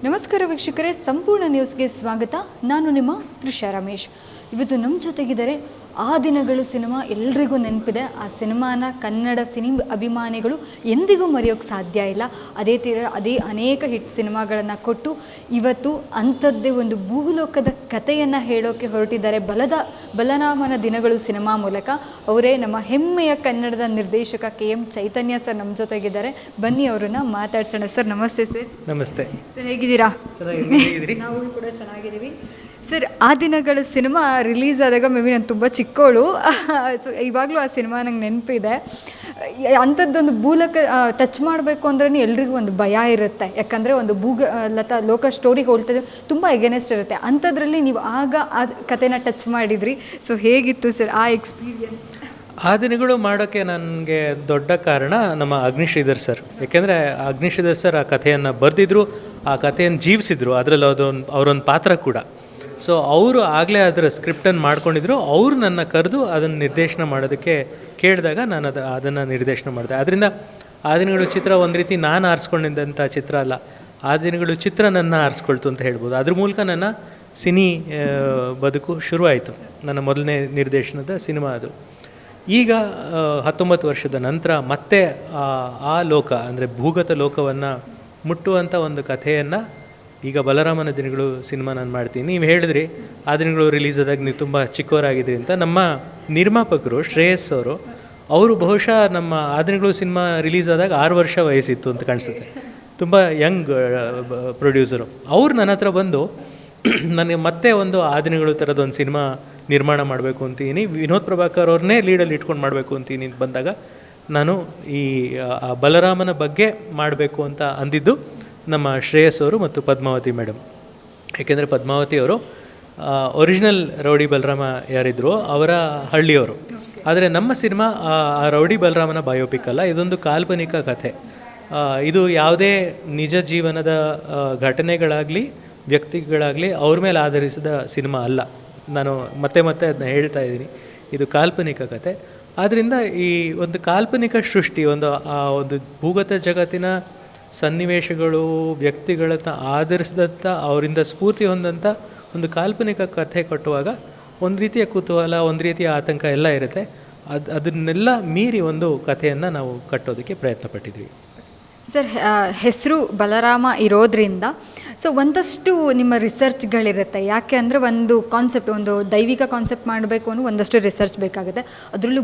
ನಮಸ್ಕಾರ ವೀಕ್ಷಕರೇ, ಸಂಪೂರ್ಣ ನ್ಯೂಸ್ಗೆ ಸ್ವಾಗತ. ನಾನು ನಿಮ್ಮ ತ್ರಿಷಾ ರಮೇಶ್. ಇವತ್ತು ನಮ್ಮ ಜೊತೆಗಿದ್ದಾರೆ ಆ ದಿನಗಳು ಸಿನಿಮಾ ಎಲ್ರಿಗೂ ನೆನಪಿದೆ. ಆ ಸಿನಿಮಾನ ಕನ್ನಡ ಅಭಿಮಾನಿಗಳು ಎಂದಿಗೂ ಮರೆಯೋಕ್ಕೆ ಸಾಧ್ಯ ಇಲ್ಲ. ಅದೇ ಅನೇಕ ಹಿಟ್ ಸಿನಿಮಾಗಳನ್ನು ಕೊಟ್ಟು ಇವತ್ತು ಅಂಥದ್ದೇ ಒಂದು ಭೂಲೋಕದ ಕಥೆಯನ್ನು ಹೇಳೋಕ್ಕೆ ಹೊರಟಿದ್ದಾರೆ ಬಲರಾಮನ ದಿನಗಳು ಸಿನಿಮಾ ಮೂಲಕ. ಅವರೇ ನಮ್ಮ ಹೆಮ್ಮೆಯ ಕನ್ನಡದ ನಿರ್ದೇಶಕ KM ಚೈತನ್ಯ ಸರ್ ನಮ್ಮ ಜೊತೆಗಿದ್ದಾರೆ. ಬನ್ನಿ ಅವರನ್ನು ಮಾತಾಡ್ಸೋಣ. ಸರ್ ನಮಸ್ತೆ. ಸರ್ ನಮಸ್ತೆ. ಸರ್ ಹೇಗಿದ್ದೀರಾ? ನಾವು ಕೂಡ ಚೆನ್ನಾಗಿದ್ದೀವಿ. ಸರ್ ಆ ದಿನಗಳ ಸಿನಿಮಾ ರಿಲೀಸ್ ಆದಾಗ ನಾನು ತುಂಬ ಚಿಕ್ಕವಳು, ಸೊ ಇವಾಗಲೂ ಆ ಸಿನಿಮಾ ನಂಗೆ ನೆನಪಿದೆ. ಅಂಥದ್ದೊಂದು ಭೂಲೋಕ ಟಚ್ ಮಾಡಬೇಕು ಅಂದ್ರೆ ಎಲ್ರಿಗೂ ಒಂದು ಭಯ ಇರುತ್ತೆ. ಯಾಕಂದರೆ ಒಂದು ಲೋಕ ಸ್ಟೋರಿ ಹೋಲ್ತಿದ್ರೆ ತುಂಬ ಎಗನೆಸ್ಟ್ ಇರುತ್ತೆ. ಅಂಥದ್ರಲ್ಲಿ ನೀವು ಆಗ ಆ ಕಥೆನ ಟಚ್ ಮಾಡಿದ್ರಿ. ಸೊ ಹೇಗಿತ್ತು ಸರ್ ಆ ಎಕ್ಸ್ಪೀರಿಯನ್ಸ್? ಆ ದಿನಗಳು ಮಾಡೋಕ್ಕೆ ನನಗೆ ದೊಡ್ಡ ಕಾರಣ ನಮ್ಮ ಅಗ್ನಿಶ್ರೀಧರ್ ಸರ್. ಯಾಕೆಂದರೆ ಅಗ್ನಿಶ್ರೀಧರ್ ಸರ್ ಆ ಕಥೆಯನ್ನು ಬರೆದಿದ್ರು, ಆ ಕಥೆಯನ್ನು ಜೀವಿಸಿದ್ರು. ಅದರಲ್ಲಿ ಅವರೊಂದು ಪಾತ್ರ ಕೂಡ. ಸೊ ಅವರು ಆಗಲೇ ಅದರ ಸ್ಕ್ರಿಪ್ಟನ್ನು ಮಾಡ್ಕೊಂಡಿದ್ರು. ಅವರು ನನ್ನ ಕರೆದು ಅದನ್ನು ನಿರ್ದೇಶನ ಮಾಡೋದಕ್ಕೆ ಕೇಳಿದಾಗ ನಾನು ಅದನ್ನು ನಿರ್ದೇಶನ ಮಾಡಿದೆ. ಅದರಿಂದ ಆ ದಿನಗಳು ಚಿತ್ರ ಒಂದು ರೀತಿ ನಾನು ಆರಿಸ್ಕೊಂಡಿದ್ದಂಥ ಚಿತ್ರ ಅಲ್ಲ, ಆ ದಿನಗಳು ಚಿತ್ರ ನನ್ನ ಆರಿಸ್ಕೊಳ್ತು ಅಂತ ಹೇಳ್ಬೋದು. ಅದ್ರ ಮೂಲಕ ನನ್ನ ಸಿನಿ ಬದುಕು ಶುರುವಾಯಿತು. ನನ್ನ ಮೊದಲನೇ ನಿರ್ದೇಶನದ ಸಿನಿಮಾ ಅದು. ಈಗ 19 ವರ್ಷದ ನಂತರ ಮತ್ತೆ ಆ ಲೋಕ ಅಂದರೆ ಭೂಗತ ಲೋಕವನ್ನು ಮುಟ್ಟುವಂಥ ಒಂದು ಕಥೆಯನ್ನು ಈಗ ಬಲರಾಮನ ದಿನಗಳು ಸಿನಿಮಾ ನಾನು ಮಾಡ್ತೀನಿ. ನೀವು ಹೇಳಿದ್ರಿ ಆ ದಿನಗಳು ರಿಲೀಸ್ ಆದಾಗ ನೀವು ತುಂಬ ಚಿಕ್ಕವರಾಗಿದ್ರಿ ಅಂತ. ನಮ್ಮ ನಿರ್ಮಾಪಕರು ಶ್ರೇಯಸ್ ಅವರು ಬಹುಶಃ ನಮ್ಮ ಆ ದಿನಗಳು ಸಿನಿಮಾ ರಿಲೀಸ್ ಆದಾಗ 6 ವರ್ಷ ವಯಸ್ಸಿತ್ತು ಅಂತ ಕಾಣಿಸುತ್ತೆ. ತುಂಬ ಯಂಗ್ ಪ್ರೊಡ್ಯೂಸರು. ಅವ್ರು ನನ್ನ ಹತ್ರ ಬಂದು ನನಗೆ ಮತ್ತೆ ಒಂದು ಆ ದಿನಗಳು ಥರದೊಂದು ಸಿನಿಮಾ ನಿರ್ಮಾಣ ಮಾಡಬೇಕು ಅಂತೀನಿ, ವಿನೋದ್ ಪ್ರಭಾಕರ್ ಅವ್ರನ್ನೇ ಲೀಡಲ್ಲಿ ಇಟ್ಕೊಂಡು ಮಾಡಬೇಕು ಅಂತೀನಿ ಅಂತ ಬಂದಾಗ ನಾನು ಈ ಬಲರಾಮನ ಬಗ್ಗೆ ಮಾಡಬೇಕು ಅಂತ ಅಂದಿದ್ದು ನಮ್ಮ ಶ್ರೇಯಸ್ ಅವರು ಮತ್ತು ಪದ್ಮಾವತಿ ಮೇಡಮ್. ಏಕೆಂದರೆ ಪದ್ಮಾವತಿ ಅವರು ಒರಿಜಿನಲ್ ರೌಡಿ ಬಲರಾಮ ಯಾರಿದ್ರು ಅವರ ಹಳ್ಳಿಯವರು. ಆದರೆ ನಮ್ಮ ಸಿನಿಮಾ ಆ ರೌಡಿ ಬಲರಾಮನ ಬಯೋಪಿಕ್ ಅಲ್ಲ, ಇದೊಂದು ಕಾಲ್ಪನಿಕ ಕಥೆ. ಇದು ಯಾವುದೇ ನಿಜ ಜೀವನದ ಘಟನೆಗಳಾಗಲಿ ವ್ಯಕ್ತಿಗಳಾಗಲಿ ಅವ್ರ ಮೇಲೆ ಆಧರಿಸಿದ ಸಿನಿಮಾ ಅಲ್ಲ. ನಾನು ಮತ್ತೆ ಅದನ್ನ ಹೇಳ್ತಾ ಇದ್ದೀನಿ, ಇದು ಕಾಲ್ಪನಿಕ ಕಥೆ. ಆದ್ದರಿಂದ ಈ ಒಂದು ಕಾಲ್ಪನಿಕ ಸೃಷ್ಟಿ, ಒಂದು ಭೂಗತ ಜಗತ್ತಿನ ಸನ್ನಿವೇಶಗಳು ವ್ಯಕ್ತಿಗಳನ್ನ ಆಧರಿಸಿದಂಥ ಅವರಿಂದ ಸ್ಫೂರ್ತಿ ಹೊಂದಂಥ ಒಂದು ಕಾಲ್ಪನಿಕ ಕಥೆ ಕಟ್ಟುವಾಗ ಒಂದು ರೀತಿಯ ಕುತೂಹಲ, ಒಂದು ರೀತಿಯ ಆತಂಕ ಎಲ್ಲ ಇರುತ್ತೆ. ಅದನ್ನೆಲ್ಲ ಮೀರಿ ಒಂದು ಕಥೆಯನ್ನು ನಾವು ಕಟ್ಟೋದಕ್ಕೆ ಪ್ರಯತ್ನ ಪಟ್ಟಿದ್ವಿ. ಸರ್ ಹೆಸರು ಬಲರಾಮ ಇರೋದ್ರಿಂದ ಸೊ ಒಂದಷ್ಟು ನಿಮ್ಮ ರಿಸರ್ಚ್ಗಳಿರುತ್ತೆ. ಯಾಕೆ ಅಂದರೆ ಒಂದು ಕಾನ್ಸೆಪ್ಟ್, ಒಂದು ದೈವಿಕ ಕಾನ್ಸೆಪ್ಟ್ ಮಾಡಬೇಕು ಅನ್ನೋ ಒಂದಷ್ಟು ರಿಸರ್ಚ್ ಬೇಕಾಗುತ್ತೆ. ಅದರಲ್ಲೂ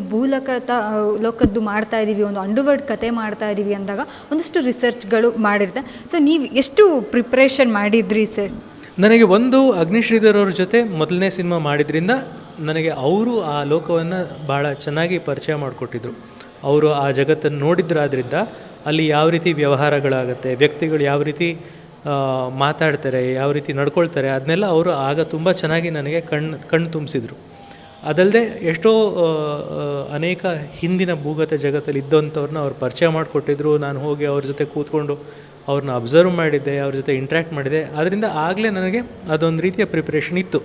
ಲೋಕದ್ದು ಮಾಡ್ತಾ ಇದ್ದೀವಿ, ಒಂದು ಅಂಡರ್ವರ್ಲ್ಡ್ ಕತೆ ಮಾಡ್ತಾ ಇದ್ದೀವಿ ಅಂದಾಗ ಒಂದಷ್ಟು ರಿಸರ್ಚ್ಗಳು ಮಾಡಿರುತ್ತೆ. ಸೊ ನೀವು ಎಷ್ಟು ಪ್ರಿಪ್ರೇಷನ್ ಮಾಡಿದ್ರಿ ಸರ್? ನನಗೆ ಒಂದು ಅಗ್ನಿಶ್ರೀಧರ್ ಅವ್ರ ಜೊತೆ ಮೊದಲನೇ ಸಿನಿಮಾ ಮಾಡಿದ್ರಿಂದ ನನಗೆ ಅವರು ಆ ಲೋಕವನ್ನು ಭಾಳ ಚೆನ್ನಾಗಿ ಪರಿಚಯ ಮಾಡಿಕೊಟ್ಟಿದ್ರು. ಅವರು ಆ ಜಗತ್ತನ್ನು ನೋಡಿದ್ರಾದ್ರಿಂದ ಅಲ್ಲಿ ಯಾವ ರೀತಿ ವ್ಯವಹಾರಗಳಾಗುತ್ತೆ, ವ್ಯಕ್ತಿಗಳು ಯಾವ ರೀತಿ ಮಾತಾಡ್ತಾರೆ, ಯಾವ ರೀತಿ ನಡ್ಕೊಳ್ತಾರೆ, ಅದನ್ನೆಲ್ಲ ಅವರು ಆಗ ತುಂಬ ಚೆನ್ನಾಗಿ ನನಗೆ ಕಣ್ಣು ತುಂಬಿಸಿದ್ರು. ಅದಲ್ಲದೆ ಎಷ್ಟೋ ಅನೇಕ ಹಿಂದಿನ ಭೂಗತ ಜಗತ್ತಲ್ಲಿ ಇದ್ದಂಥವ್ರನ್ನ ಅವ್ರು ಪರಿಚಯ ಮಾಡಿಕೊಟ್ಟಿದ್ರು. ನಾನು ಹೋಗಿ ಅವ್ರ ಜೊತೆ ಕೂತ್ಕೊಂಡು ಅವ್ರನ್ನ ಅಬ್ಸರ್ವ್ ಮಾಡಿದ್ದೆ, ಅವ್ರ ಜೊತೆ ಇಂಟ್ರ್ಯಾಕ್ಟ್ ಮಾಡಿದೆ. ಅದರಿಂದ ಆಗಲೇ ನನಗೆ ಅದೊಂದು ರೀತಿಯ ಪ್ರಿಪ್ರೇಷನ್ ಇತ್ತು.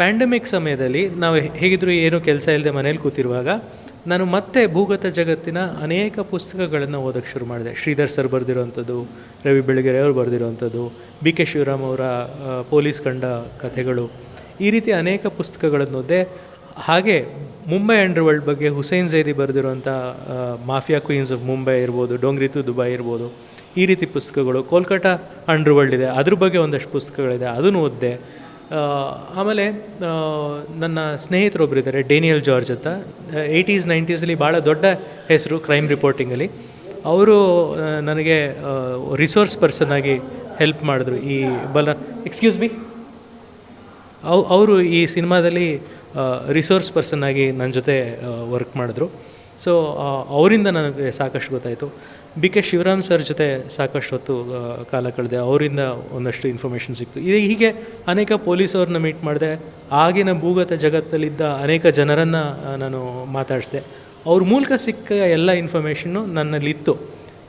ಪ್ಯಾಂಡಮಿಕ್ ಸಮಯದಲ್ಲಿ ನಾವು ಹೇಗಿದ್ದರೂ ಏನೂ ಕೆಲಸ ಇಲ್ಲದೆ ಮನೇಲಿ ಕೂತಿರುವಾಗ ನಾನು ಮತ್ತೆ ಭೂಗತ ಜಗತ್ತಿನ ಅನೇಕ ಪುಸ್ತಕಗಳನ್ನು ಓದೋಕ್ಕೆ ಶುರು ಮಾಡಿದೆ. ಶ್ರೀಧರ್ ಸರ್ ಬರೆದಿರೋವಂಥದ್ದು, ರವಿ ಬೆಳಗೆರೆ ಅವರು ಬರೆದಿರೋವಂಥದ್ದು, BK ಶಿವರಾಮ್ ಅವರ ಪೊಲೀಸ್ ಕಂಡ ಕಥೆಗಳು, ಈ ರೀತಿ ಅನೇಕ ಪುಸ್ತಕಗಳನ್ನು ಓದಿದೆ. ಹಾಗೆ ಮುಂಬೈ ಅಂಡರ್ವರ್ಲ್ಡ್ ಬಗ್ಗೆ ಹುಸೇನ್ ಝೈದಿ ಬರೆದಿರುವಂಥ ಮಾಫಿಯಾ ಕ್ವೀನ್ಸ್ ಆಫ್ ಮುಂಬೈ ಇರ್ಬೋದು, ಡೋಂಗ್ರಿ ಟು ದುಬೈ ಇರ್ಬೋದು, ಈ ರೀತಿ ಪುಸ್ತಕಗಳು. ಕೋಲ್ಕತ್ತಾ ಅಂಡರ್ವರ್ಲ್ಡ್ ಇದೆ, ಅದ್ರ ಬಗ್ಗೆ ಒಂದಷ್ಟು ಪುಸ್ತಕಗಳಿದೆ, ಅದನ್ನು ಓದಿದೆ. ಆಮೇಲೆ ನನ್ನ ಸ್ನೇಹಿತರೊಬ್ಬರಿದ್ದಾರೆ, ಡೇನಿಯಲ್ ಜಾರ್ಜ್ ಅಂತ. 80s 90sಲ್ಲಿ ಭಾಳ ದೊಡ್ಡ ಹೆಸರು ಕ್ರೈಮ್ ರಿಪೋರ್ಟಿಂಗಲ್ಲಿ. ಅವರು ನನಗೆ ರಿಸೋರ್ಸ್ ಪರ್ಸನ್ ಆಗಿ ಹೆಲ್ಪ್ ಮಾಡಿದ್ರು. ಈ ಎಕ್ಸ್ಕ್ಯೂಸ್ ಮೀ, ಅವರು ಈ ಸಿನಿಮಾದಲ್ಲಿ ರಿಸೋರ್ಸ್ ಪರ್ಸನ್ ಆಗಿ ನನ್ನ ಜೊತೆ ವರ್ಕ್ ಮಾಡಿದ್ರು. ಸೊ ಅವರಿಂದ ನನಗೆ ಸಾಕಷ್ಟು ಗೊತ್ತಾಯಿತು. BK ಶಿವರಾಮ್ ಸರ್ ಜೊತೆ ಸಾಕಷ್ಟು ಹೊತ್ತು ಕಾಲ ಕಳೆದೆ, ಅವರಿಂದ ಒಂದಷ್ಟು ಇನ್ಫಾರ್ಮೇಷನ್ ಸಿಕ್ತು. ಹೀಗೆ ಅನೇಕ ಪೊಲೀಸವ್ರನ್ನ ಮೀಟ್ ಮಾಡಿದೆ. ಆಗಿನ ಭೂಗತ ಜಗತ್ತಲ್ಲಿದ್ದ ಅನೇಕ ಜನರನ್ನು ನಾನು ಮಾತಾಡಿಸಿದೆ. ಅವ್ರ ಮೂಲಕ ಸಿಕ್ಕ ಎಲ್ಲ ಇನ್ಫಾರ್ಮೇಷನ್ನು ನನ್ನಲ್ಲಿತ್ತು.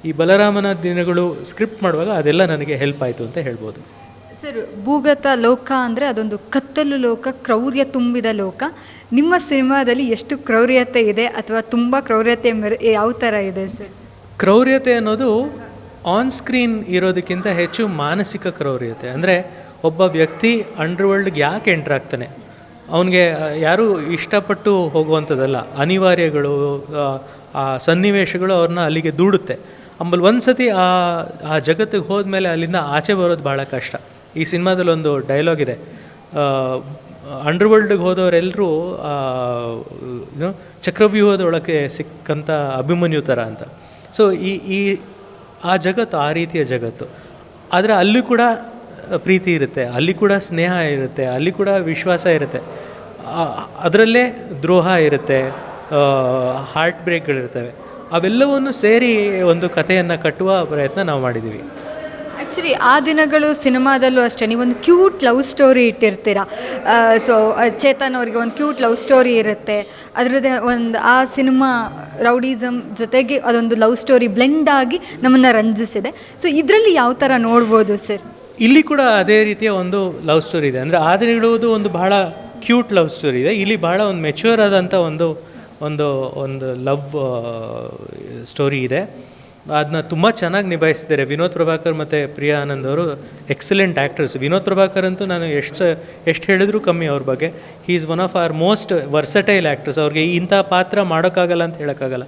ಈ ಬಲರಾಮನ ದಿನಗಳು ಸ್ಕ್ರಿಪ್ಟ್ ಮಾಡುವಾಗ ಅದೆಲ್ಲ ನನಗೆ ಹೆಲ್ಪ್ ಆಯಿತು ಅಂತ ಹೇಳ್ಬೋದು. ಸರ್, ಭೂಗತ ಲೋಕ ಅಂದರೆ ಅದೊಂದು ಕತ್ತಲು ಲೋಕ, ಕ್ರೌರ್ಯ ತುಂಬಿದ ಲೋಕ. ನಿಮ್ಮ ಸಿನಿಮಾದಲ್ಲಿ ಎಷ್ಟು ಕ್ರೌರ್ಯತೆ ಇದೆ ಅಥವಾ ತುಂಬ ಕ್ರೌರ್ಯತೆ ಯಾವ ಥರ ಇದೆ ಸರ್? ಕ್ರೌರ್ಯತೆ ಅನ್ನೋದು ಆನ್ ಸ್ಕ್ರೀನ್ ಇರೋದಕ್ಕಿಂತ ಹೆಚ್ಚು ಮಾನಸಿಕ ಕ್ರೌರ್ಯತೆ. ಅಂದರೆ ಒಬ್ಬ ವ್ಯಕ್ತಿ ಅಂಡರ್ವರ್ಲ್ಡ್ಗೆ ಯಾಕೆ ಎಂಟ್ರ್ ಆಗ್ತಾನೆ, ಅವನಿಗೆ ಯಾರೂ ಇಷ್ಟಪಟ್ಟು ಹೋಗುವಂಥದ್ದಲ್ಲ, ಅನಿವಾರ್ಯಗಳು, ಆ ಸನ್ನಿವೇಶಗಳು ಅವ್ರನ್ನ ಅಲ್ಲಿಗೆ ದೂಡುತ್ತೆ. ಆಮೇಲೆ ಒಂದು ಸತಿ ಆ ಜಗತ್ತಿಗೆ ಹೋದ್ಮೇಲೆ ಅಲ್ಲಿಂದ ಆಚೆ ಬರೋದು ಭಾಳ ಕಷ್ಟ. ಈ ಸಿನಿಮಾದಲ್ಲಿ ಒಂದು ಡೈಲಾಗ್ ಇದೆ, ಅಂಡರ್ವರ್ಲ್ಡ್ಗೆ ಹೋದವರೆಲ್ಲರೂ ಚಕ್ರವ್ಯೂಹದೊಳಗೆ ಸಿಕ್ಕಂಥ ಅಭಿಮನ್ಯು ಥರ ಅಂತ. ಸೊ ಆ ಜಗತ್ತು ಆ ರೀತಿಯ ಜಗತ್ತು. ಆದರೆ ಅಲ್ಲಿ ಕೂಡ ಪ್ರೀತಿ ಇರುತ್ತೆ, ಅಲ್ಲಿ ಕೂಡ ಸ್ನೇಹ ಇರುತ್ತೆ, ಅಲ್ಲಿ ಕೂಡ ವಿಶ್ವಾಸ ಇರುತ್ತೆ, ಅದರಲ್ಲೇ ದ್ರೋಹ ಇರುತ್ತೆ, ಹಾರ್ಟ್ ಬ್ರೇಕ್ಗಳಿರ್ತವೆ. ಅವೆಲ್ಲವನ್ನು ಸೇರಿ ಒಂದು ಕಥೆಯನ್ನು ಕಟ್ಟುವ ಪ್ರಯತ್ನ ನಾವು ಮಾಡಿದ್ದೀವಿ. ಆ್ಯಕ್ಚುಲಿ ಆ ದಿನಗಳು ಸಿನಿಮಾದಲ್ಲೂ ಅಷ್ಟೇ ನೀವೊಂದು ಕ್ಯೂಟ್ ಲವ್ ಸ್ಟೋರಿ ಇಟ್ಟಿರ್ತೀರ. ಸೊ ಚೇತನ್ ಅವ್ರಿಗೆ ಒಂದು ಕ್ಯೂಟ್ ಲವ್ ಸ್ಟೋರಿ ಇರುತ್ತೆ. ಅದರದ್ದೇ ಒಂದು ಆ ಸಿನಿಮಾ ರೌಡಿಸಮ್ ಜೊತೆಗೆ ಅದೊಂದು ಲವ್ ಸ್ಟೋರಿ ಬ್ಲೆಂಡ್ ಆಗಿ ನಮ್ಮನ್ನು ರಂಜಿಸಿದೆ. ಸೊ ಇದರಲ್ಲಿ ಯಾವ ಥರ ನೋಡ್ಬೋದು ಸರ್? ಇಲ್ಲಿ ಕೂಡ ಅದೇ ರೀತಿಯ ಒಂದು ಲವ್ ಸ್ಟೋರಿ ಇದೆ. ಅಂದರೆ ಆ ದಿನಗಳದು ಒಂದು ಬಹಳ ಕ್ಯೂಟ್ ಲವ್ ಸ್ಟೋರಿ ಇದೆ, ಇಲ್ಲಿ ಬಹಳ ಒಂದು ಮೆಚ್ಯೂರ್ ಆದಂಥ ಒಂದು ಒಂದು ಒಂದು ಲವ್ ಸ್ಟೋರಿ ಇದೆ. ಅದನ್ನ ತುಂಬ ಚೆನ್ನಾಗಿ ನಿಭಾಯಿಸಿದ್ದಾರೆ ವಿನೋದ್ ಪ್ರಭಾಕರ್ ಮತ್ತು ಪ್ರಿಯಾ ಆನಂದ್ ಅವರು. Excellent actors. ವಿನೋದ್ ಪ್ರಭಾಕರ್ ಅಂತೂ ನಾನು ಎಷ್ಟು ಹೇಳಿದ್ರು ಕಮ್ಮಿ ಅವ್ರ ಬಗ್ಗೆ. He is one of our most versatile actors. ಅವ್ರಿಗೆ ಇಂಥ ಪಾತ್ರ ಮಾಡೋಕ್ಕಾಗಲ್ಲ ಅಂತ ಹೇಳೋಕ್ಕಾಗಲ್ಲ,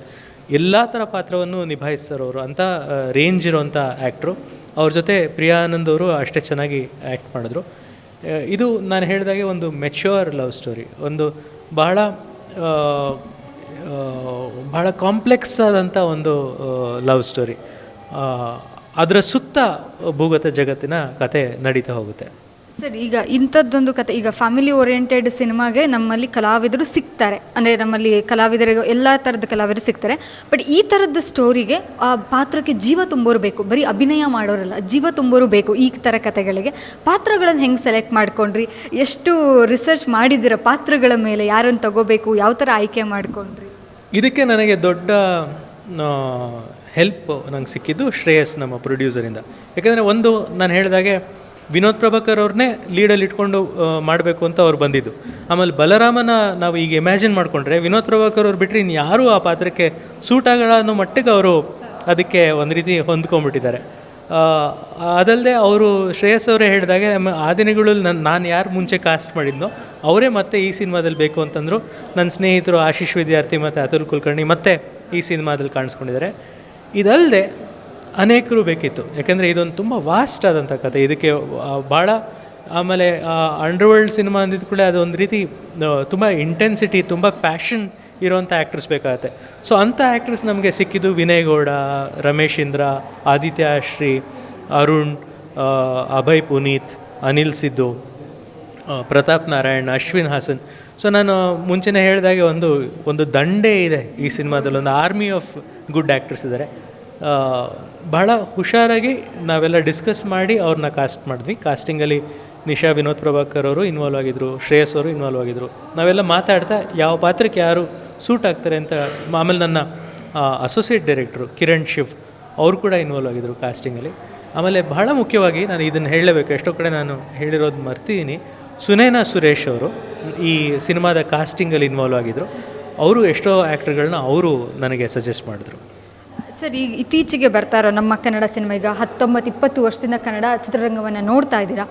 ಎಲ್ಲ ಥರ ಪಾತ್ರವನ್ನು ನಿಭಾಯಿಸ್ತಾರೆ ಅವರು. ಅಂಥ ರೇಂಜ್ ಇರೋವಂಥ ಆ್ಯಕ್ಟ್ರು. ಅವ್ರ ಜೊತೆ ಪ್ರಿಯಾ ಆನಂದ್ ಅವರು ಅಷ್ಟೇ ಚೆನ್ನಾಗಿ ಆ್ಯಕ್ಟ್ ಮಾಡಿದ್ರು. ಇದು ನಾನು ಹೇಳಿದಾಗೆ ಒಂದು ಮೆಚ್ಯೂರ್ ಲವ್ ಸ್ಟೋರಿ, ಒಂದು ಬಹಳ ಬಹಳ ಕಾಂಪ್ಲೆಕ್ಸ್ ಆದಂಥ ಒಂದು ಲವ್ ಸ್ಟೋರಿ. ಅದರ ಸುತ್ತ ಭೂಗತ ಜಗತ್ತಿನ ಕತೆ ನಡೀತಾ ಹೋಗುತ್ತೆ. ಸರ್, ಈಗ ಇಂಥದ್ದೊಂದು ಕತೆ, ಈಗ ಫ್ಯಾಮಿಲಿ ಓರಿಯೆಂಟೆಡ್ ಸಿನಿಮಾಗೆ ನಮ್ಮಲ್ಲಿ ಕಲಾವಿದರು ಸಿಗ್ತಾರೆ, ಅಂದರೆ ನಮ್ಮಲ್ಲಿ ಕಲಾವಿದರಿಗೆ ಎಲ್ಲ ಥರದ ಕಲಾವಿದರು ಸಿಗ್ತಾರೆ. ಬಟ್ ಈ ಥರದ ಸ್ಟೋರಿಗೆ ಆ ಪಾತ್ರಕ್ಕೆ ಜೀವ ತುಂಬೋರು ಬೇಕು, ಬರೀ ಅಭಿನಯ ಮಾಡೋರಲ್ಲ, ಜೀವ ತುಂಬೋರು ಬೇಕು. ಈ ಥರ ಕತೆಗಳಿಗೆ ಪಾತ್ರಗಳನ್ನು ಹೆಂಗೆ ಸೆಲೆಕ್ಟ್ ಮಾಡ್ಕೊಂಡ್ರಿ? ಎಷ್ಟು ರಿಸರ್ಚ್ ಮಾಡಿದ್ದೀರ ಪಾತ್ರಗಳ ಮೇಲೆ? ಯಾರನ್ನು ತಗೋಬೇಕು, ಯಾವ ಥರ ಆಯ್ಕೆ ಮಾಡ್ಕೊಂಡ್ರಿ? ಇದಕ್ಕೆ ನನಗೆ ದೊಡ್ಡ ಹೆಲ್ಪ್ ನಂಗೆ ಸಿಕ್ಕಿದ್ದು ಶ್ರೇಯಸ್, ನಮ್ಮ ಪ್ರೊಡ್ಯೂಸರಿಂದ. ಯಾಕೆಂದರೆ ಒಂದು ನಾನು ಹೇಳಿದಾಗೆ ವಿನೋದ್ ಪ್ರಭಾಕರ್ ಅವ್ರನ್ನೇ ಲೀಡಲ್ಲಿ ಇಟ್ಕೊಂಡು ಮಾಡಬೇಕು ಅಂತ ಅವ್ರು ಬಂದಿದ್ದು. ಆಮೇಲೆ ಬಲರಾಮನ ನಾವು ಈಗ ಇಮ್ಯಾಜಿನ್ ಮಾಡಿಕೊಂಡ್ರೆ ವಿನೋದ್ ಪ್ರಭಾಕರ್ ಅವ್ರು ಬಿಟ್ಟರೆ ಇನ್ನು ಯಾರೂ ಆ ಪಾತ್ರಕ್ಕೆ ಸೂಟ್ ಆಗಲ್ಲ ಅನ್ನೋ ಮಟ್ಟಿಗೆ ಅವರು ಅದಕ್ಕೆ ಒಂದು ರೀತಿ ಹೊಂದ್ಕೊಂಡ್ಬಿಟ್ಟಿದ್ದಾರೆ. ಅದಲ್ಲದೆ ಅವರು ಶ್ರೇಯಸ್ ಅವರೇ ಹೇಳಿದಾಗೆ ಆ ದಿನಗಳಲ್ಲಿ ನಾನು ಯಾರು ಮುಂಚೆ ಕಾಸ್ಟ್ ಮಾಡಿದ್ನೋ ಅವರೇ ಮತ್ತೆ ಈ ಸಿನಿಮಾದಲ್ಲಿ ಬೇಕು ಅಂತಂದರು. ನನ್ನ ಸ್ನೇಹಿತರು ಆಶೀಶ್ ವಿದ್ಯಾರ್ಥಿ ಮತ್ತು ಅತುಲ್ ಕುಲಕರ್ಣಿ ಮತ್ತೆ ಈ ಸಿನಿಮಾದಲ್ಲಿ ಕಾಣಿಸ್ಕೊಂಡಿದ್ದಾರೆ. ಇದಲ್ಲದೆ ಅನೇಕರು ಬೇಕಿತ್ತು, ಯಾಕೆಂದರೆ ಇದೊಂದು ತುಂಬ ವಾಸ್ಟ್ ಆದಂಥ ಕತೆ. ಇದಕ್ಕೆ ಭಾಳ ಆಮೇಲೆ ಅಂಡರ್ವರ್ಲ್ಡ್ ಸಿನಿಮಾ ಅಂದಿದ್ದ ಕೂಡ ಅದೊಂದು ರೀತಿ ತುಂಬ ಇಂಟೆನ್ಸಿಟಿ, ತುಂಬ ಪ್ಯಾಷನ್ ಇರೋವಂಥ ಆ್ಯಕ್ಟ್ರಸ್ ಬೇಕಾಗತ್ತೆ. ಸೊ ಅಂಥ ಆ್ಯಕ್ಟ್ರಸ್ ನಮಗೆ ಸಿಕ್ಕಿದ್ದು ವಿನಯ್ ಗೌಡ, ರಮೇಶ್ ಇಂದ್ರ, ಆದಿತ್ಯ ಶ್ರೀ, ಅರುಣ್, ಅಭಯ್ ಪುನೀತ್, ಅನಿಲ್ ಸಿದ್ದು, ಪ್ರತಾಪ್ ನಾರಾಯಣ್, ಅಶ್ವಿನ್ ಹಾಸನ್. ಸೊ ನಾನು ಮುಂಚೆನೇ ಹೇಳಿದಾಗೆ ಒಂದು ದಂಡೆ ಇದೆ ಈ ಸಿನಿಮಾದಲ್ಲಿ, ಒಂದು ಆರ್ಮಿ ಆಫ್ ಗುಡ್ ಆ್ಯಕ್ಟರ್ಸ್ ಇದ್ದಾರೆ. ಬಹಳ ಹುಷಾರಾಗಿ ನಾವೆಲ್ಲ ಡಿಸ್ಕಸ್ ಮಾಡಿ ಅವ್ರನ್ನ ಕಾಸ್ಟ್ ಮಾಡಿದ್ವಿ. ಕಾಸ್ಟಿಂಗಲ್ಲಿ ನಿಶಾ ವಿನೋದ್ ಪ್ರಭಾಕರ್ ಅವರು ಇನ್ವಾಲ್ವ್ ಆಗಿದ್ದರು, ಶ್ರೇಯಸ್ ಅವರು ಇನ್ವಾಲ್ವ್ ಆಗಿದ್ದರು. ನಾವೆಲ್ಲ ಮಾತಾಡ್ತಾ ಯಾವ ಪಾತ್ರಕ್ಕೆ ಯಾರು ಸೂಟ್ ಆಗ್ತಾರೆ ಅಂತ. ಆಮೇಲೆ ನನ್ನ ಅಸೋಸಿಯೇಟ್ ಡೈರೆಕ್ಟ್ರು ಕಿರಣ್ ಶಿವ್ ಅವರು ಕೂಡ ಇನ್ವಾಲ್ವ್ ಆಗಿದ್ದರು ಕಾಸ್ಟಿಂಗಲ್ಲಿ. ಆಮೇಲೆ ಬಹಳ ಮುಖ್ಯವಾಗಿ ನಾನು ಇದನ್ನು ಹೇಳಲೇಬೇಕು, ಎಷ್ಟೋ ಕಡೆ ನಾನು ಹೇಳಿರೋದು ಮರ್ತಿದ್ದೀನಿ, ಸುನೈನಾ ಸುರೇಶ್ ಅವರು ಈ ಸಿನಿಮಾದ ಕಾಸ್ಟಿಂಗಲ್ಲಿ ಇನ್ವಾಲ್ವ್ ಆಗಿದ್ದರು. ಅವರು ಎಷ್ಟೋ ಆ್ಯಕ್ಟರ್ಗಳನ್ನ ಅವರು ನನಗೆ ಸಜೆಸ್ಟ್ ಮಾಡಿದ್ರು. ಸರ್, ಈಗ ಇತ್ತೀಚೆಗೆ ಬರ್ತಾ ಇರೋ ನಮ್ಮ ಕನ್ನಡ ಸಿನಿಮಾ, ಈಗ 19-20 ವರ್ಷದಿಂದ ಕನ್ನಡ ಚಿತ್ರರಂಗವನ್ನು ನೋಡ್ತಾ ಇದ್ದೀರಾ.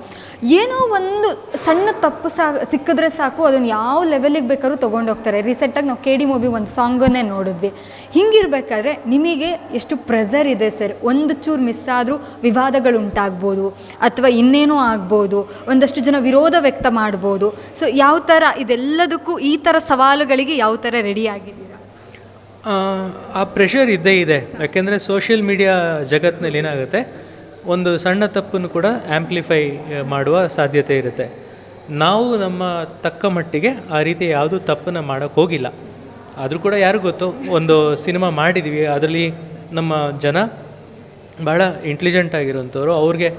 ಏನೋ ಒಂದು ಸಣ್ಣ ತಪ್ಪು ಸಿಕ್ಕಿದ್ರೆ ಸಾಕು, ಅದನ್ನು ಯಾವ ಲೆವೆಲಿಗೆ ಬೇಕಾದ್ರೂ ತೊಗೊಂಡೋಗ್ತಾರೆ. ರೀಸೆಂಟಾಗಿ ನಾವು KD ಮೂವಿ ಒಂದು ಸಾಂಗನ್ನೇ ನೋಡಿದ್ವಿ. ಹಿಂಗಿರ್ಬೇಕಾದ್ರೆ ನಿಮಗೆ ಎಷ್ಟು ಪ್ರೆಸರ್ ಇದೆ ಸರ್? ಒಂದು ಚೂರು ಮಿಸ್ ಆದರೂ ವಿವಾದಗಳು ಉಂಟಾಗ್ಬೋದು, ಅಥವಾ ಇನ್ನೇನೋ ಆಗ್ಬೋದು, ಒಂದಷ್ಟು ಜನ ವಿರೋಧ ವ್ಯಕ್ತ ಮಾಡ್ಬೋದು. ಸೊ ಯಾವ ಥರ ಇದೆಲ್ಲದಕ್ಕೂ, ಈ ಥರ ಸವಾಲುಗಳಿಗೆ ಯಾವ ಥರ ರೆಡಿ ಆಗಿದ್ದೀರಾ? ಆ ಪ್ರೆಷರ್ ಇದ್ದೇ ಇದೆ. ಯಾಕೆಂದರೆ ಸೋಷಿಯಲ್ ಮೀಡಿಯಾ ಜಗತ್ತಿನಲ್ಲಿ ಏನಾಗುತ್ತೆ, ಒಂದು ಸಣ್ಣ ತಪ್ಪನ್ನು ಕೂಡ ಆ್ಯಂಪ್ಲಿಫೈ ಮಾಡುವ ಸಾಧ್ಯತೆ ಇರುತ್ತೆ. ನಾವು ನಮ್ಮ ತಕ್ಕ ಮಟ್ಟಿಗೆ ಆ ರೀತಿ ಯಾವುದೂ ತಪ್ಪನ್ನು ಮಾಡೋಕ್ಕೆ ಹೋಗಿಲ್ಲ. ಆದರೂ ಕೂಡ ಯಾರು ಗೊತ್ತು, ಒಂದು ಸಿನಿಮಾ ಮಾಡಿದ್ದೀವಿ, ಅದರಲ್ಲಿ ನಮ್ಮ ಜನ ಭಾಳ ಇಂಟೆಲಿಜೆಂಟ್ ಆಗಿರೋಂಥವ್ರು. ಅವ್ರಿಗೆ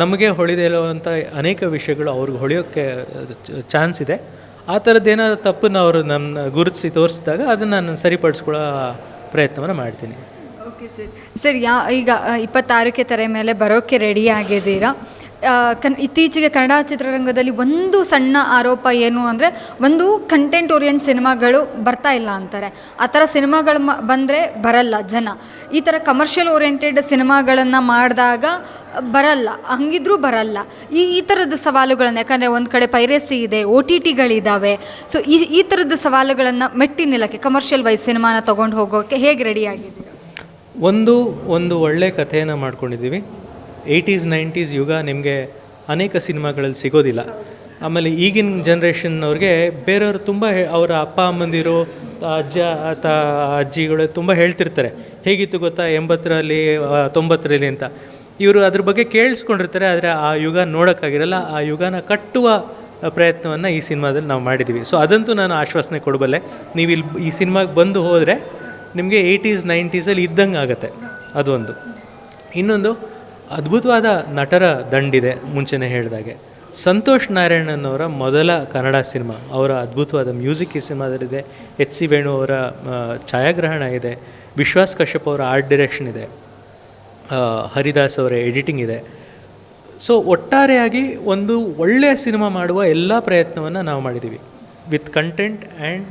ನಮಗೆ ಹೊಳಿದೇ ಇರುವಂಥ ಅನೇಕ ವಿಷಯಗಳು ಅವ್ರಿಗೆ ಹೊಳೆಯೋಕ್ಕೆ ಚಾನ್ಸ್ ಇದೆ. ಆ ಥರದ್ದೇನಾದ್ರು ತಪ್ಪನ್ನು ಅವರು ನನ್ನ ಗುರುತಿಸಿ ತೋರಿಸಿದಾಗ ಅದನ್ನು ನಾನು ಸರಿಪಡಿಸ್ಕೊಳ್ಳೋ ಪ್ರಯತ್ನವನ್ನು ಮಾಡ್ತೀನಿ. Okay sir. ಸರ್, ಈಗ 26ಕ್ಕೆ ತೆರೆ ಮೇಲೆ ಬರೋಕ್ಕೆ ರೆಡಿ ಆಗಿದ್ದೀರಾ. ಇತ್ತೀಚೆಗೆ ಕನ್ನಡ ಚಿತ್ರರಂಗದಲ್ಲಿ ಒಂದು ಸಣ್ಣ ಆರೋಪ ಏನು ಅಂದರೆ, ಒಂದು ಕಂಟೆಂಟ್ ಓರಿಯೆಂಟ್ ಸಿನಿಮಾಗಳು ಬರ್ತಾ ಇಲ್ಲ ಅಂತಾರೆ. ಆ ಥರ ಸಿನಿಮಾಗಳು ಬಂದರೆ ಬರಲ್ಲ ಜನ. ಈ ಥರ ಕಮರ್ಷಿಯಲ್ ಓರಿಯೆಂಟೆಡ್ ಸಿನಿಮಾಗಳನ್ನು ಮಾಡಿದಾಗ ಬರಲ್ಲ, ಹಂಗಿದ್ರೂ ಬರಲ್ಲ. ಈ ಥರದ ಸವಾಲುಗಳನ್ನು, ಯಾಕಂದರೆ ಒಂದು ಕಡೆ ಪೈರೇಸಿ ಇದೆ, OTTಗಳಿದ್ದಾವೆ. ಸೊ ಈ ಥರದ ಸವಾಲುಗಳನ್ನು ಮೆಟ್ಟಿ ನಿಲ್ಲಕ್ಕೆ ಕಮರ್ಷಿಯಲ್ ವೈಸ್ ಸಿನಿಮಾನ ತೊಗೊಂಡು ಹೋಗೋಕ್ಕೆ ಹೇಗೆ ರೆಡಿಯಾಗಿದ್ದೀರಾ? ಒಂದು ಒಳ್ಳೆ ಕಥೆಯನ್ನು ಮಾಡ್ಕೊಂಡಿದ್ದೀವಿ. 80s 90s ಯುಗ ನಿಮಗೆ ಅನೇಕ ಸಿನಿಮಾಗಳಲ್ಲಿ ಸಿಗೋದಿಲ್ಲ. ಆಮೇಲೆ ಈಗಿನ ಜನ್ರೇಷನ್ನವ್ರಿಗೆ ಬೇರೆಯವರು ತುಂಬ ಅವರ ಅಪ್ಪ ಅಮ್ಮಂದಿರು, ಅಜ್ಜಿಗಳು ತುಂಬ ಹೇಳ್ತಿರ್ತಾರೆ, ಹೇಗಿತ್ತು ಗೊತ್ತಾ 80ರಲ್ಲಿ 90ರಲ್ಲಿ ಅಂತ. ಇವರು ಅದ್ರ ಬಗ್ಗೆ ಕೇಳಿಸ್ಕೊಂಡಿರ್ತಾರೆ, ಆದರೆ ಆ ಯುಗ ನೋಡೋಕ್ಕಾಗಿರಲ್ಲ. ಆ ಯುಗನ ಕಟ್ಟುವ ಪ್ರಯತ್ನವನ್ನು ಈ ಸಿನಿಮಾದಲ್ಲಿ ನಾವು ಮಾಡಿದ್ದೀವಿ. ಸೊ ಅದಂತೂ ನಾನು ಆಶ್ವಾಸನೆ ಕೊಡಬಲ್ಲೆ. ನೀವು ಇಲ್ಲಿ ಈ ಸಿನಿಮಾಗೆ ಬಂದು ಹೋದರೆ ನಿಮಗೆ 80s 90sಲ್ಲಿ ಇದ್ದಂಗೆ ಆಗುತ್ತೆ. ಅದೊಂದು. ಇನ್ನೊಂದು ಅದ್ಭುತವಾದ ನಟರ ದಂಡಿದೆ. ಮುಂಚೆನೇ ಹೇಳಿದಾಗೆ ಸಂತೋಷ್ ನಾರಾಯಣನವರ ಮೊದಲ ಕನ್ನಡ ಸಿನಿಮಾ, ಅವರ ಅದ್ಭುತವಾದ ಮ್ಯೂಸಿಕ್ ಈ ಸಿನಿಮಾದಲ್ಲಿದೆ. HC ವೇಣು ಅವರ ಛಾಯಾಗ್ರಹಣ ಇದೆ, ವಿಶ್ವಾಸ್ ಕಶ್ಯಪ್ ಅವರ ಆರ್ಟ್ ಡೈರೆಕ್ಷನ್ ಇದೆ, ಹರಿದಾಸ್ ಅವರ ಎಡಿಟಿಂಗ್ ಇದೆ. ಸೊ ಒಟ್ಟಾರೆಯಾಗಿ ಒಂದು ಒಳ್ಳೆಯ ಸಿನಿಮಾ ಮಾಡುವ ಎಲ್ಲ ಪ್ರಯತ್ನವನ್ನು ನಾವು ಮಾಡಿದ್ದೀವಿ, with content and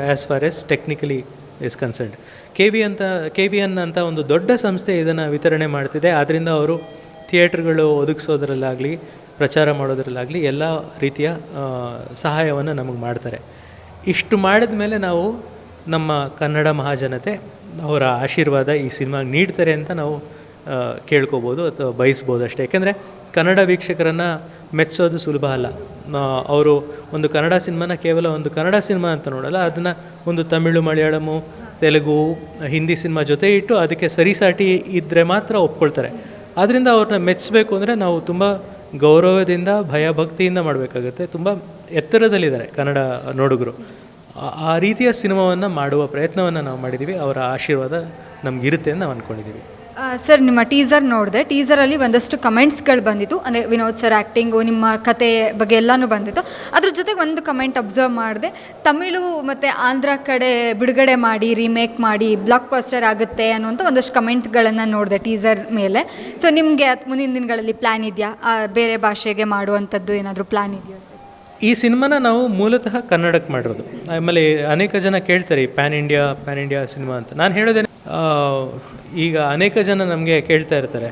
as far as technically is concerned. KVN ಅಂತ ಒಂದು ದೊಡ್ಡ ಸಂಸ್ಥೆ ಇದನ್ನು ವಿತರಣೆ ಮಾಡ್ತಿದೆ. ಆದ್ದರಿಂದ ಅವರು ಥಿಯೇಟ್ರ್ಗಳು ಒದಗಿಸೋದ್ರಲ್ಲಾಗಲಿ, ಪ್ರಚಾರ ಮಾಡೋದ್ರಲ್ಲಾಗಲಿ ಎಲ್ಲ ರೀತಿಯ ಸಹಾಯವನ್ನು ನಮಗೆ ಮಾಡ್ತಾರೆ. ಇಷ್ಟು ಮಾಡಿದ ಮೇಲೆ ನಾವು ನಮ್ಮ ಕನ್ನಡ ಮಹಾಜನತೆ ಅವರ ಆಶೀರ್ವಾದ ಈ ಸಿನಿಮಾಗೆ ನೀಡ್ತಾರೆ ಅಂತ ನಾವು ಕೇಳ್ಕೊಬೋದು ಅಥವಾ ಬಯಸ್ಬೋದು ಅಷ್ಟೇ. ಯಾಕೆಂದರೆ ಕನ್ನಡ ವೀಕ್ಷಕರನ್ನು ಮೆಚ್ಚೋದು ಸುಲಭ ಅಲ್ಲ. ಅವರು ಒಂದು ಕನ್ನಡ ಸಿನಿಮಾನ ಕೇವಲ ಒಂದು ಕನ್ನಡ ಸಿನಿಮಾ ಅಂತ ನೋಡಲ್ಲ, ಅದನ್ನು ಒಂದು ತಮಿಳು, ಮಲಯಾಳಮು, ತೆಲುಗು, ಹಿಂದಿ ಸಿನಿಮಾ ಜೊತೆ ಇಟ್ಟು ಅದಕ್ಕೆ ಸರಿಸಾಟಿ ಇದ್ದರೆ ಮಾತ್ರ ಒಪ್ಕೊಳ್ತಾರೆ. ಆದ್ದರಿಂದ ಅವ್ರನ್ನ ಮೆಚ್ಚಬೇಕು ಅಂದರೆ ನಾವು ತುಂಬ ಗೌರವದಿಂದ, ಭಯಭಕ್ತಿಯಿಂದ ಮಾಡಬೇಕಾಗುತ್ತೆ. ತುಂಬ ಎತ್ತರದಲ್ಲಿದ್ದಾರೆ ಕನ್ನಡ ನೋಡುಗರು. ಆ ರೀತಿಯ ಸಿನಿಮಾವನ್ನು ಮಾಡುವ ಪ್ರಯತ್ನವನ್ನು ನಾವು ಮಾಡಿದ್ದೀವಿ. ಅವರ ಆಶೀರ್ವಾದ ನಮಗಿರುತ್ತೆ ಅಂತ ನಾವು ಅಂದ್ಕೊಂಡಿದ್ದೀವಿ. ಸರ್, ನಿಮ್ಮ ಟೀಸರ್ ನೋಡಿದೆ. ಟೀಸರಲ್ಲಿ ಒಂದಷ್ಟು ಕಮೆಂಟ್ಸ್ಗಳು ಬಂದಿತ್ತು, ಅಂದರೆ ವಿನೋದ್ ಸರ್ ಆ್ಯಕ್ಟಿಂಗು, ನಿಮ್ಮ ಕತೆ ಬಗ್ಗೆ ಎಲ್ಲನೂ ಬಂದಿತ್ತು. ಅದ್ರ ಜೊತೆಗೆ ಒಂದು ಕಮೆಂಟ್ ಅಬ್ಸರ್ವ್ ಮಾಡಿದೆ, ತಮಿಳು ಮತ್ತು ಆಂಧ್ರ ಕಡೆ ಬಿಡುಗಡೆ ಮಾಡಿ, ರೀಮೇಕ್ ಮಾಡಿ, ಬ್ಲಾಕ್ ಬಸ್ಟರ್ ಆಗುತ್ತೆ ಅನ್ನುವಂಥ ಒಂದಷ್ಟು ಕಮೆಂಟ್ಗಳನ್ನು ನೋಡಿದೆ ಟೀಸರ್ ಮೇಲೆ. ಸೊ ನಿಮಗೆ ಮುಂದಿನ ದಿನಗಳಲ್ಲಿ ಪ್ಲ್ಯಾನ್ ಇದೆಯಾ ಬೇರೆ ಭಾಷೆಗೆ ಮಾಡುವಂಥದ್ದು, ಏನಾದರೂ ಪ್ಲ್ಯಾನ್ ಇದೆಯಾ? ಈ ಸಿನಿಮಾನ ನಾವು ಮೂಲತಃ ಕನ್ನಡಕ್ಕೆ ಮಾಡಿರೋದು. ಆಮೇಲೆ ಅನೇಕ ಜನ ಕೇಳ್ತಾರೆ ಪ್ಯಾನ್ ಇಂಡಿಯಾ ಸಿನಿಮಾ ಅಂತ. ನಾನು ಹೇಳೋದೇನೆ, ಈಗ ಅನೇಕ ಜನ ನಮಗೆ ಕೇಳ್ತಾ ಇರ್ತಾರೆ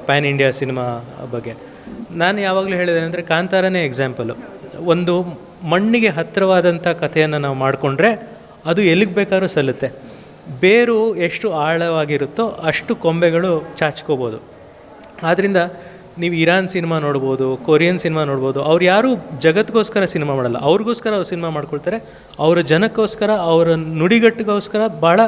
ಪ್ಯಾನ್ ಇಂಡಿಯಾ ಸಿನಿಮಾ ಬಗ್ಗೆ. ನಾನು ಯಾವಾಗಲೂ ಹೇಳಿದೆ ಅಂದರೆ ಕಾಂತಾರನೇ ಎಕ್ಸಾಂಪಲು. ಒಂದು ಮಣ್ಣಿಗೆ ಹತ್ತಿರವಾದಂಥ ಕಥೆಯನ್ನು ನಾವು ಮಾಡಿಕೊಂಡ್ರೆ ಅದು ಎಲ್ಲಿಗೆ ಬೇಕಾದ್ರೂ ಸಲ್ಲುತ್ತೆ. ಬೇರು ಎಷ್ಟು ಆಳವಾಗಿರುತ್ತೋ ಅಷ್ಟು ಕೊಂಬೆಗಳು ಚಾಚ್ಕೋಬೋದು. ಆದ್ದರಿಂದ ನೀವು ಇರಾನ್ ಸಿನಿಮಾ ನೋಡ್ಬೋದು, ಕೊರಿಯನ್ ಸಿನಿಮಾ ನೋಡ್ಬೋದು. ಅವ್ರು ಯಾರೂ ಜಗತ್ತಿಗೋಸ್ಕರ ಸಿನಿಮಾ ಮಾಡಲ್ಲ, ಅವ್ರಿಗೋಸ್ಕರ ಅವ್ರು ಸಿನಿಮಾ ಮಾಡ್ಕೊಳ್ತಾರೆ. ಅವರ ಜನಕ್ಕೋಸ್ಕರ, ಅವರ ನುಡಿಗಟ್ಟಿಗೋಸ್ಕರ ಭಾಳ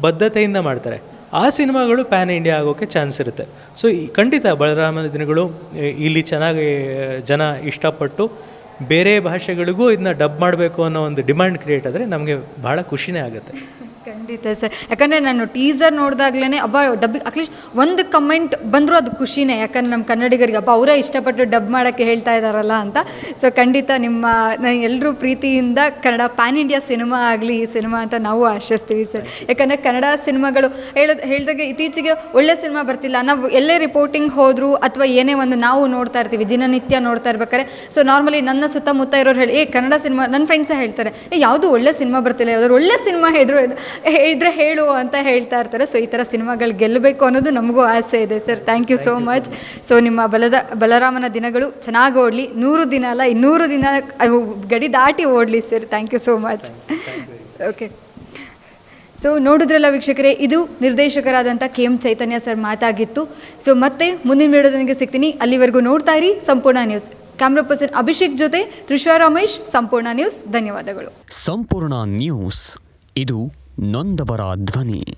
ಬದ್ಧತೆಯಿಂದ ಮಾಡ್ತಾರೆ. ಆ ಸಿನಿಮಾಗಳು ಪ್ಯಾನ್ ಇಂಡಿಯಾ ಆಗೋಕ್ಕೆ ಚಾನ್ಸ್ ಇರುತ್ತೆ. ಸೊ ಖಂಡಿತ ಬಲರಾಮನ ದಿನಗಳು ಇಲ್ಲಿ ಚೆನ್ನಾಗಿ ಜನ ಇಷ್ಟಪಟ್ಟು ಬೇರೆ ಭಾಷೆಗಳಿಗೂ ಇದನ್ನ ಡಬ್ ಮಾಡಬೇಕು ಅನ್ನೋ ಒಂದು ಡಿಮ್ಯಾಂಡ್ ಕ್ರಿಯೇಟ್ ಆದರೆ ನಮಗೆ ಭಾಳ ಖುಷಿನೇ ಆಗುತ್ತೆ. ಖಂಡಿತ ಸರ್, ಯಾಕಂದರೆ ನಾನು ಟೀಸರ್ ನೋಡಿದಾಗ್ಲೇ ಡಬ್ಬಿಂಗ್ ಅಟ್ಲೀಸ್ಟ್ ಒಂದು ಕಮೆಂಟ್ ಬಂದರೂ ಅದು ಖುಷಿನೇ. ಯಾಕಂದರೆ ನಮ್ಮ ಕನ್ನಡಿಗರಿಗೆ ಅವರೇ ಇಷ್ಟಪಟ್ಟು ಡಬ್ ಮಾಡೋಕ್ಕೆ ಹೇಳ್ತಾ ಇದ್ದಾರಲ್ಲ ಅಂತ. ಸೊ ಖಂಡಿತ ಎಲ್ಲರೂ ಪ್ರೀತಿಯಿಂದ ಕನ್ನಡ ಪ್ಯಾನ್ ಇಂಡಿಯಾ ಸಿನಿಮಾ ಆಗಲಿ ಈ ಸಿನಿಮಾ ಅಂತ ನಾವು ಆಶಿಸ್ತೀವಿ ಸರ್. ಯಾಕಂದರೆ ಕನ್ನಡ ಸಿನಿಮಾಗಳು ಹೇಳಿದಾಗೆ ಇತ್ತೀಚೆಗೆ ಒಳ್ಳೆ ಸಿನಿಮಾ ಬರ್ತಿಲ್ಲ. ನಾವು ಎಲ್ಲೇ ರಿಪೋರ್ಟಿಂಗ್ ಹೋದರೂ ಅಥವಾ ಏನೇ ಒಂದು ನಾವು ನೋಡ್ತಾ ಇರ್ತೀವಿ, ದಿನನಿತ್ಯ ನೋಡ್ತಾ ಇರ್ಬೇಕಾದ್ರೆ. ಸೊ ನಾರ್ಮಲಿ ನನ್ನ ಸುತ್ತಮುತ್ತ ಇರೋರು ಹೇಳಿ ಕನ್ನಡ ಸಿನಿಮಾ, ನನ್ನ ಫ್ರೆಂಡ್ಸೇ ಹೇಳ್ತಾರೆ, ಯಾವುದು ಒಳ್ಳೆ ಸಿನಿಮಾ ಬರ್ತಿಲ್ಲ, ಯಾವ್ದಾದ್ರು ಒಳ್ಳೆ ಸಿನಿಮಾ ಇದ್ರೆ ಹೇಳು ಅಂತ ಹೇಳ್ತಾ ಇರ್ತಾರೆ. ಸೊ ಈ ಥರ ಸಿನಿಮಾಗಳು ಗೆಲ್ಲಬೇಕು ಅನ್ನೋದು ನಮಗೂ ಆಸೆ ಇದೆ sir. Thank you so much. So ನಿಮ್ಮ ಬಲರಾಮನ ದಿನಗಳು ಚೆನ್ನಾಗಿ ಓಡಲಿ. 100 ದಿನ ಅಲ್ಲ, 200 ದಿನ ಗಡಿ ದಾಟಿ ಓಡಲಿ sir. Thank you so much. Okay, so ನೋಡಿದ್ರಲ್ಲ ವೀಕ್ಷಕರೇ, ಇದು ನಿರ್ದೇಶಕರಾದಂಥ KM ಚೈತನ್ಯ ಸರ್ ಮಾತಾಗಿತ್ತು. ಸೊ ಮತ್ತೆ ಮುಂದಿನ ವಿಡಿಯೋದೊಂದಿಗೆ ಸಿಗ್ತೀನಿ. ಅಲ್ಲಿವರೆಗೂ ನೋಡ್ತಾ ಇರಿ ಸಂಪೂರ್ಣ ನ್ಯೂಸ್. ಕ್ಯಾಮ್ರಾ ಪರ್ಸನ್ ಅಭಿಷೇಕ್ ಜೊತೆ ತೃಷಾ ರಮೇಶ್, ಸಂಪೂರ್ಣ ನ್ಯೂಸ್. ಧನ್ಯವಾದಗಳು. ಸಂಪೂರ್ಣ ನ್ಯೂಸ್, ಇದು ನೊಂದವರ ಧ್ವನಿ.